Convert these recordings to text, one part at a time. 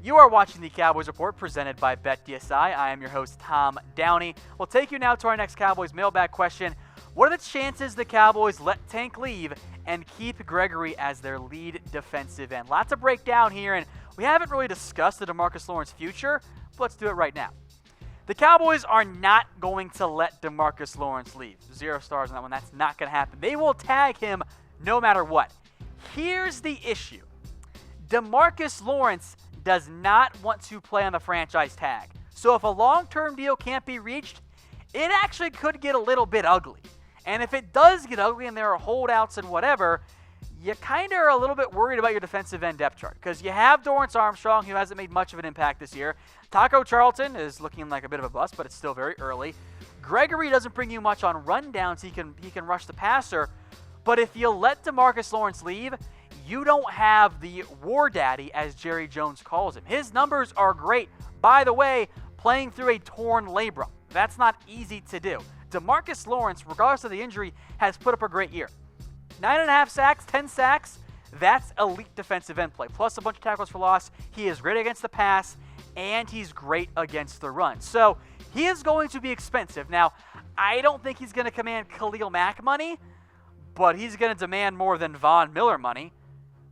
You are watching the Cowboys Report presented by BetDSI. I am your host, Tom Downey. We'll take you now to our next Cowboys mailbag question. What are the chances the Cowboys let Tank leave and keep Gregory as their lead defensive end? Lots to break down here, and we haven't really discussed the DeMarcus Lawrence future, but let's do it right now. The Cowboys are not going to let DeMarcus Lawrence leave. 0 stars on that one. That's not going to happen. They will tag him no matter what. Here's the issue. DeMarcus Lawrence does not want to play on the franchise tag. So if a long-term deal can't be reached, it actually could get a little bit ugly. And if it does get ugly and there are holdouts and whatever, you kind of are a little bit worried about your defensive end depth chart. Because you have Dorrance Armstrong, who hasn't made much of an impact this year. Taco Charlton is looking like a bit of a bust, but it's still very early. Gregory doesn't bring you much on rundowns. He can rush the passer. But if you let DeMarcus Lawrence leave, you don't have the war daddy, as Jerry Jones calls him. His numbers are great. By the way, playing through a torn labrum. That's not easy to do. DeMarcus Lawrence, regardless of the injury, has put up a great year. 9.5 sacks, 10 sacks. That's elite defensive end play. Plus a bunch of tackles for loss. He is great against the pass, and he's great against the run. So he is going to be expensive. Now, I don't think he's going to command Khalil Mack money, but he's going to demand more than Von Miller money.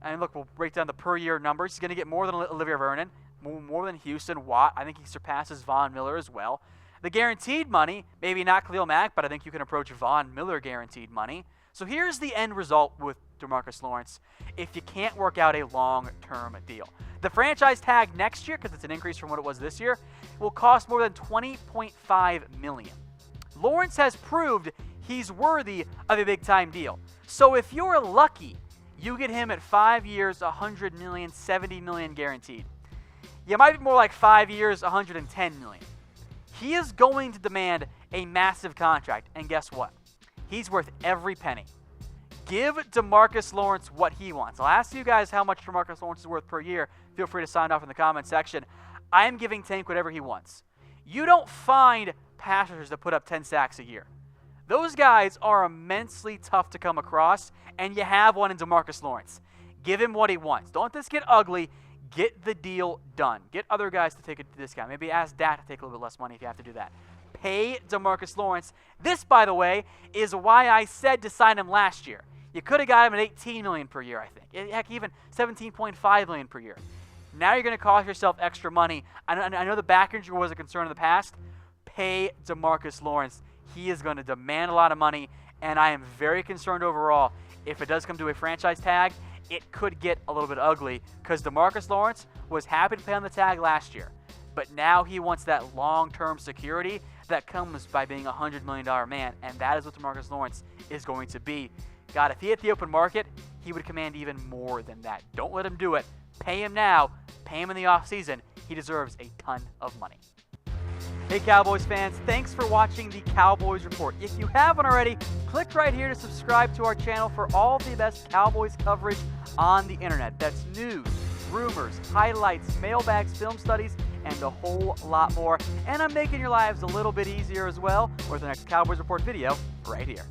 And look, we'll break down the per-year numbers. He's going to get more than Olivier Vernon, more than Houston, Watt. I think he surpasses Von Miller as well. The guaranteed money, maybe not Khalil Mack, but I think you can approach Von Miller guaranteed money. So here's the end result with DeMarcus Lawrence if you can't work out a long-term deal. The franchise tag next year, because it's an increase from what it was this year, will cost more than $20.5 million. Lawrence has proved he's worthy of a big-time deal. So if you're lucky, you get him at 5 years, $100 million, $70 million guaranteed. You might be more like 5 years, $110 million. He is going to demand a massive contract, and guess what? He's worth every penny. Give DeMarcus Lawrence what he wants. I'll ask you guys how much DeMarcus Lawrence is worth per year. Feel free to sign off in the comment section. I am giving Tank whatever he wants. You don't find passers that put up 10 sacks a year. Those guys are immensely tough to come across, and you have one in DeMarcus Lawrence. Give him what he wants. Don't let this get ugly. Get the deal done. Get other guys to take a discount. Maybe ask Dak to take a little bit less money if you have to do that. Pay DeMarcus Lawrence. This, by the way, is why I said to sign him last year. You could have got him at $18 million per year, I think. Heck, even $17.5 million per year. Now you're going to cost yourself extra money. I know the back injury was a concern in the past. Pay DeMarcus Lawrence. He is going to demand a lot of money, and I am very concerned overall. If it does come to a franchise tag, it could get a little bit ugly because DeMarcus Lawrence was happy to pay on the tag last year, but now he wants that long-term security that comes by being a $100 million man, and that is what DeMarcus Lawrence is going to be. God, if he hit the open market, he would command even more than that. Don't let him do it. Pay him now. Pay him in the offseason. He deserves a ton of money. Hey Cowboys fans, thanks for watching the Cowboys Report. If you haven't already, click right here to subscribe to our channel for all the best Cowboys coverage on the internet. That's news, rumors, highlights, mailbags, film studies, and a whole lot more. And I'm making your lives a little bit easier as well with the next Cowboys Report video right here.